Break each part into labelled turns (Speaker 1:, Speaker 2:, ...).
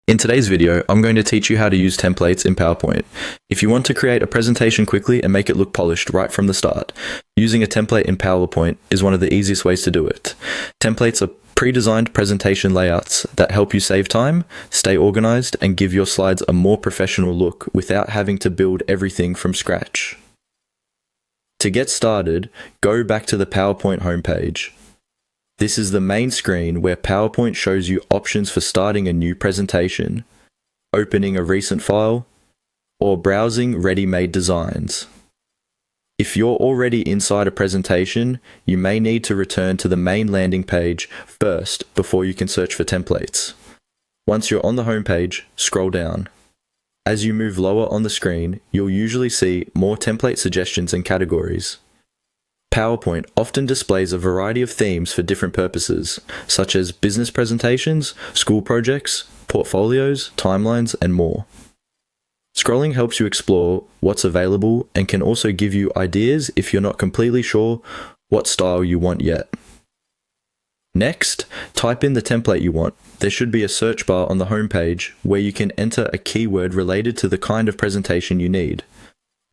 Speaker 1: In today's video, I'm going to teach you how to use templates in PowerPoint. If you want to create a presentation quickly and make it look polished right from the start, using a template in PowerPoint is one of the easiest ways to do it. Templates are pre-designed presentation layouts that help you save time, stay organized, and give your slides a more professional look without having to build everything from scratch. To get started, go back to the PowerPoint homepage. This is the main screen where PowerPoint shows you options for starting a new presentation, opening a recent file, or browsing ready-made designs. If you're already inside a presentation, you may need to return to the main landing page first before you can search for templates. Once you're on the homepage, scroll down. As you move lower on the screen, you'll usually see more template suggestions and categories. PowerPoint often displays a variety of themes for different purposes, such as business presentations, school projects, portfolios, timelines, and more. Scrolling helps you explore what's available and can also give you ideas if you're not completely sure what style you want yet. Next, type in the template you want. There should be a search bar on the homepage where you can enter a keyword related to the kind of presentation you need.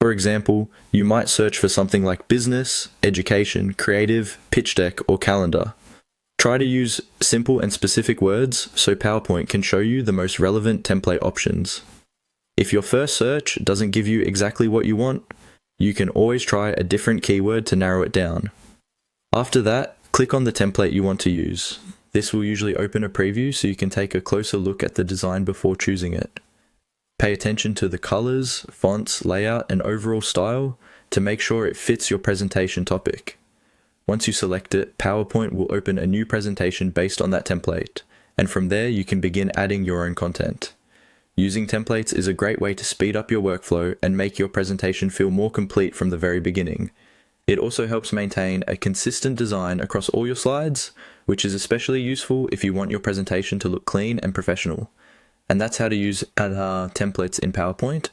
Speaker 1: For example, you might search for something like business, education, creative, pitch deck, or calendar. Try to use simple and specific words so PowerPoint can show you the most relevant template options. If your first search doesn't give you exactly what you want, you can always try a different keyword to narrow it down. After that, click on the template you want to use. This will usually open a preview so you can take a closer look at the design before choosing it. Pay attention to the colors, fonts, layout, and overall style to make sure it fits your presentation topic. Once you select it, PowerPoint will open a new presentation based on that template, and from there you can begin adding your own content. Using templates is a great way to speed up your workflow and make your presentation feel more complete from the very beginning. It also helps maintain a consistent design across all your slides, which is especially useful if you want your presentation to look clean and professional. And that's how to use templates in PowerPoint.